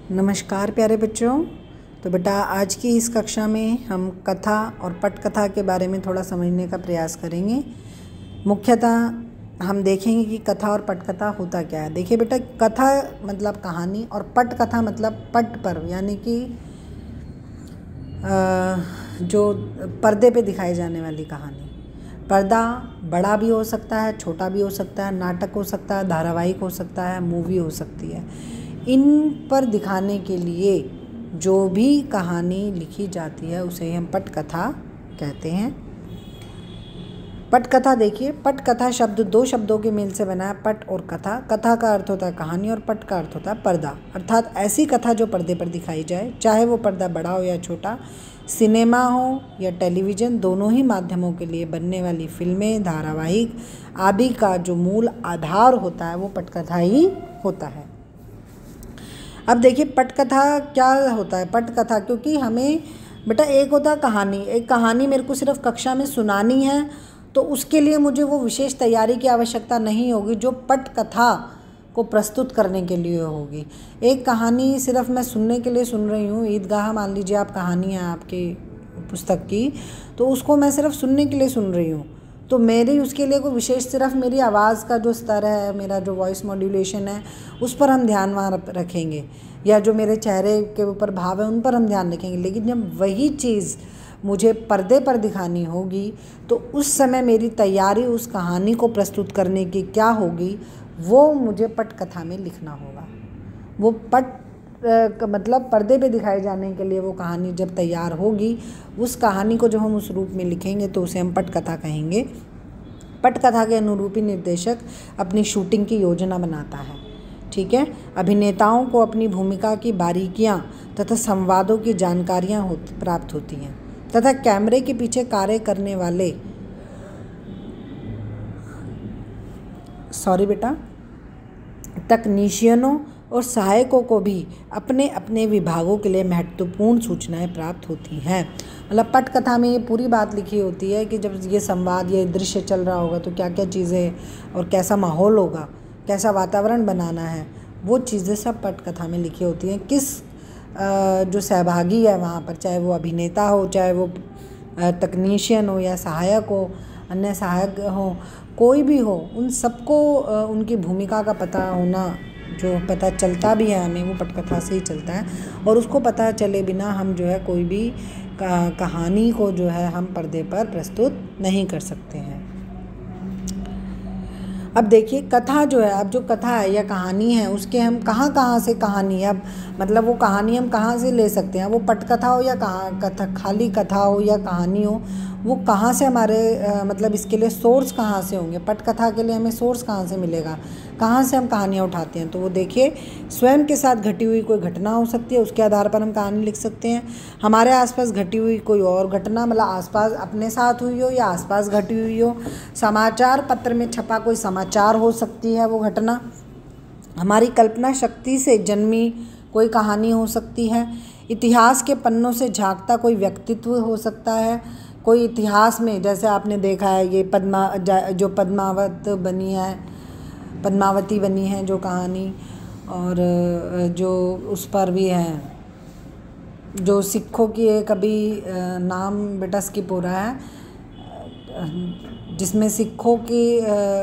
नमस्कार प्यारे बच्चों। तो बेटा आज की इस कक्षा में हम कथा और पटकथा के बारे में थोड़ा समझने का प्रयास करेंगे। मुख्यतः हम देखेंगे कि कथा और पटकथा होता क्या है। देखिए बेटा, कथा मतलब कहानी और पटकथा मतलब पट पर, यानी कि जो पर्दे पे दिखाई जाने वाली कहानी। पर्दा बड़ा भी हो सकता है, छोटा भी हो सकता है, नाटक हो सकता है, धारावाहिक हो सकता है, मूवी हो सकती है। इन पर दिखाने के लिए जो भी कहानी लिखी जाती है उसे हम पटकथा कहते हैं। पटकथा देखिए, पटकथा शब्द दो शब्दों के मेल से बना है, पट और कथा। कथा का अर्थ होता है कहानी और पट का अर्थ होता है पर्दा, अर्थात ऐसी कथा जो पर्दे पर दिखाई जाए, चाहे वो पर्दा बड़ा हो या छोटा, सिनेमा हो या टेलीविज़न, दोनों ही माध्यमों के लिए बनने वाली फिल्में, धारावाहिक आदि का जो मूल आधार होता है वो पटकथा ही होता है। अब देखिए पटकथा क्या होता है। पटकथा, क्योंकि हमें बेटा एक होता है कहानी, एक कहानी मेरे को सिर्फ कक्षा में सुनानी है तो उसके लिए मुझे वो विशेष तैयारी की आवश्यकता नहीं होगी जो पटकथा को प्रस्तुत करने के लिए होगी। एक कहानी सिर्फ मैं सुनने के लिए सुन रही हूँ, ईदगाह मान लीजिए आप कहानी है आपकी पुस्तक की, तो उसको मैं सिर्फ सुनने के लिए सुन रही हूँ, तो मेरी उसके लिए कोई विशेष सिर्फ मेरी आवाज़ का जो स्तर है, मेरा जो वॉइस मॉड्यूलेशन है, उस पर हम ध्यान वहाँ रखेंगे, या जो मेरे चेहरे के ऊपर भाव है उन पर हम ध्यान रखेंगे। लेकिन जब वही चीज़ मुझे पर्दे पर दिखानी होगी तो उस समय मेरी तैयारी उस कहानी को प्रस्तुत करने की क्या होगी, वो मुझे पटकथा में लिखना होगा। वो मतलब पर्दे पे दिखाए जाने के लिए वो कहानी जब तैयार होगी, उस कहानी को जब हम उस रूप में लिखेंगे तो उसे हम पटकथा कहेंगे। पटकथा के अनुरूपी निर्देशक अपनी शूटिंग की योजना बनाता है, ठीक है। अभिनेताओं को अपनी भूमिका की बारीकियां तथा संवादों की जानकारियां प्राप्त होती हैं तथा कैमरे के पीछे कार्य करने वाले तकनीशियनों और सहायकों को भी अपने अपने विभागों के लिए महत्वपूर्ण सूचनाएं प्राप्त होती हैं। मतलब पटकथा में ये पूरी बात लिखी होती है कि जब ये संवाद, ये दृश्य चल रहा होगा तो क्या क्या चीज़ें और कैसा माहौल होगा, कैसा वातावरण बनाना है, वो चीज़ें सब पटकथा में लिखी होती हैं। किस जो सहभागी है वहाँ पर, चाहे वो अभिनेता हो, चाहे वो तकनीशियन हो या सहायक हो, अन्य सहायक हो, कोई भी हो, उन सबको उनकी भूमिका का पता होना, जो पता चलता भी है हमें, वो पटकथा से ही चलता है। और उसको पता चले बिना हम जो है कोई भी कहानी को जो है हम पर्दे पर प्रस्तुत नहीं कर सकते हैं। अब देखिए कथा जो है, अब जो कथा है या कहानी है उसके हम कहाँ से कहानी है, अब मतलब वो कहानी हम कहाँ से ले सकते हैं, वो पटकथा हो या खाली कथा हो या कहानी हो, वो कहाँ से हमारे मतलब इसके लिए सोर्स कहाँ से होंगे। पटकथा के लिए हमें सोर्स कहाँ से मिलेगा, कहाँ से हम कहानियाँ उठाते हैं। तो वो देखिए, स्वयं के साथ घटी हुई कोई घटना हो सकती है, उसके आधार पर हम कहानी लिख सकते हैं। हमारे आसपास घटी हुई कोई और घटना, मतलब आसपास अपने साथ हुई हो या आसपास घटी हुई हो। समाचार पत्र में छपा कोई समाचार हो सकती है वो घटना। हमारी कल्पना शक्ति से जन्मी कोई कहानी हो सकती है। इतिहास के पन्नों से झांकता कोई व्यक्तित्व हो सकता है। कोई इतिहास में, जैसे आपने देखा है ये जो पद्मावती बनी है जो कहानी, और जो उस पर भी है, जो सिखों की एक अभी नाम बेटा स्किप हो रहा है, जिसमें सिखों की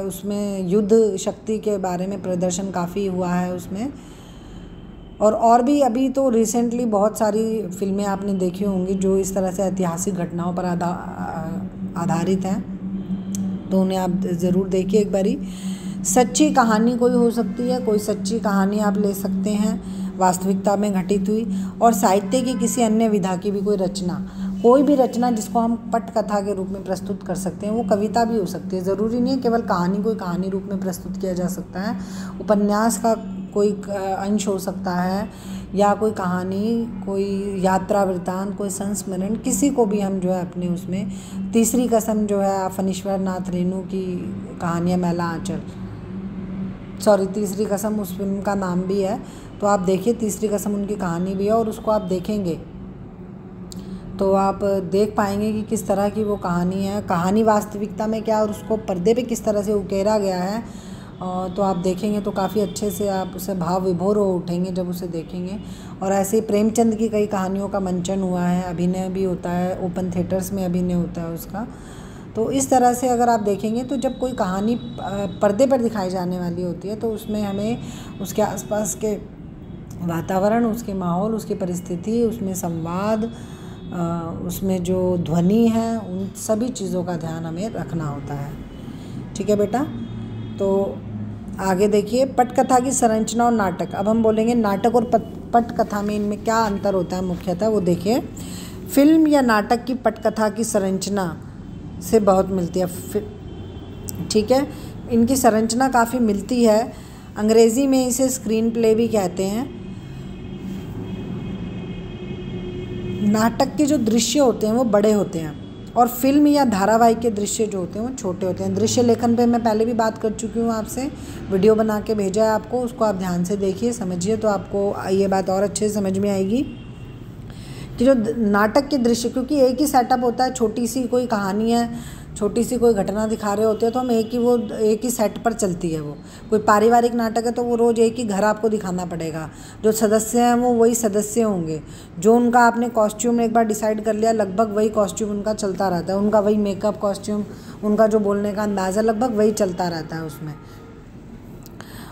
उसमें युद्ध शक्ति के बारे में प्रदर्शन काफ़ी हुआ है उसमें। और भी अभी तो रिसेंटली बहुत सारी फिल्में आपने देखी होंगी जो इस तरह से ऐतिहासिक घटनाओं पर आधारित हैं, तो उन्हें आप ज़रूर देखिए एक बारी। सच्ची कहानी कोई हो सकती है, कोई सच्ची कहानी आप ले सकते हैं वास्तविकता में घटित हुई। और साहित्य की किसी अन्य विधा की भी कोई रचना, कोई भी रचना जिसको हम पटकथा के रूप में प्रस्तुत कर सकते हैं। वो कविता भी हो सकती है, ज़रूरी नहीं है केवल कहानी को कहानी रूप में प्रस्तुत किया जा सकता है। उपन्यास का कोई अंश हो सकता है, या कोई कहानी, कोई यात्रा वृत्तांत, कोई संस्मरण, किसी को भी हम जो है अपने उसमें। तीसरी कसम जो है फणीश्वर नाथ रेणु की कहानी है, मैला आंचल, तीसरी कसम उस फिल्म का नाम भी है, तो आप देखिए तीसरी कसम उनकी कहानी भी है, और उसको आप देखेंगे तो आप देख पाएंगे कि किस तरह की वो कहानी है, कहानी वास्तविकता में क्या और उसको पर्दे पे किस तरह से उकेरा गया है, तो आप देखेंगे तो काफ़ी अच्छे से आप उसे भाव विभोर हो उठेंगे जब उसे देखेंगे। और ऐसे ही प्रेमचंद की कई कहानियों का मंचन हुआ है, अभिनय भी होता है, ओपन थिएटर्स में अभिनय होता है उसका। तो इस तरह से अगर आप देखेंगे तो जब कोई कहानी पर्दे पर दिखाई जाने वाली होती है तो उसमें हमें उसके आसपास के वातावरण, उसके माहौल, उसकी परिस्थिति, उसमें संवाद, उसमें जो ध्वनि है, उन सभी चीज़ों का ध्यान हमें रखना होता है। ठीक है बेटा। तो आगे देखिए, पटकथा की संरचना और नाटक। अब हम बोलेंगे नाटक और पटकथा में इनमें क्या अंतर होता है मुख्यतः, वो देखिए। फिल्म या नाटक की पटकथा की संरचना से बहुत मिलती है। ठीक है, इनकी संरचना काफ़ी मिलती है। अंग्रेज़ी में इसे स्क्रीन प्ले भी कहते हैं। नाटक के जो दृश्य होते हैं वो बड़े होते हैं और फिल्म या धारावाहिक के दृश्य जो होते हैं वो छोटे होते हैं। दृश्य लेखन पे मैं पहले भी बात कर चुकी हूँ आपसे, वीडियो बना के भेजा है आपको, उसको आप ध्यान से देखिए, समझिए, तो आपको ये बात और अच्छे से समझ में आएगी कि जो नाटक के दृश्य, क्योंकि एक ही सेटअप होता है, छोटी सी कोई कहानी है, छोटी सी कोई घटना दिखा रहे होते हैं तो हम एक ही सेट पर चलती है वो। कोई पारिवारिक नाटक है तो वो रोज़ एक ही घर आपको दिखाना पड़ेगा, जो सदस्य हैं वो वही सदस्य होंगे, जो उनका आपने कॉस्ट्यूम एक बार डिसाइड कर लिया लगभग वही कॉस्ट्यूम उनका चलता रहता है, उनका वही मेकअप कॉस्ट्यूम, उनका जो बोलने का अंदाज़ा लगभग वही चलता रहता है उसमें।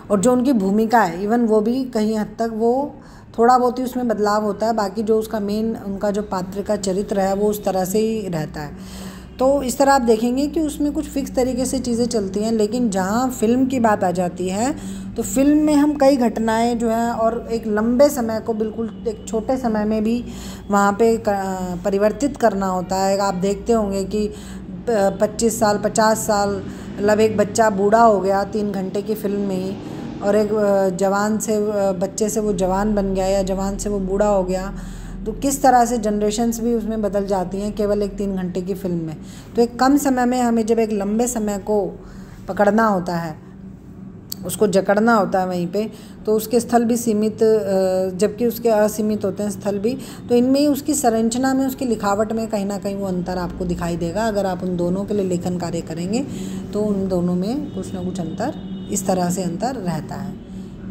और जो उनकी भूमिका है इवन वो भी कहीं हद तक वो थोड़ा बहुत ही उसमें बदलाव होता है, बाकी जो उसका मेन उनका जो पात्र का चरित्र है वो उस तरह से ही रहता है। तो इस तरह आप देखेंगे कि उसमें कुछ फिक्स तरीके से चीज़ें चलती हैं। लेकिन जहाँ फिल्म की बात आ जाती है तो फिल्म में हम कई घटनाएं जो हैं और एक लंबे समय को बिल्कुल एक छोटे समय में भी वहाँ पे परिवर्तित करना होता है। आप देखते होंगे कि 25 साल 50 साल, मतलब एक बच्चा बूढ़ा हो गया 3 घंटे की फिल्म में ही, और एक जवान से बच्चे से वो जवान बन गया या जवान से वो बूढ़ा हो गया। तो किस तरह से जनरेशन्स भी उसमें बदल जाती हैं केवल एक 3 घंटे की फिल्म में। तो एक कम समय में हमें जब एक लंबे समय को पकड़ना होता है, उसको जकड़ना होता है वहीं पे, तो उसके स्थल भी सीमित, जबकि उसके असीमित होते हैं स्थल भी। तो इनमें ही उसकी संरचना में, उसकी लिखावट में कहीं ना कहीं वो अंतर आपको दिखाई देगा। अगर आप उन दोनों के लिए लेखन कार्य करेंगे तो उन दोनों में कुछ ना कुछ अंतर, इस तरह से अंतर रहता है।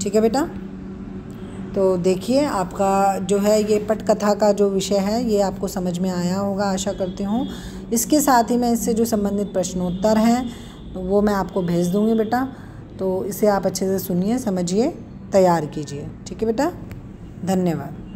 ठीक है बेटा। तो देखिए, आपका जो है ये पटकथा का जो विषय है ये आपको समझ में आया होगा, आशा करती हूँ। इसके साथ ही मैं इससे जो संबंधित प्रश्नोत्तर हैं तो वो मैं आपको भेज दूँगी बेटा, तो इसे आप अच्छे से सुनिए, समझिए, तैयार कीजिए। ठीक है बेटा, धन्यवाद।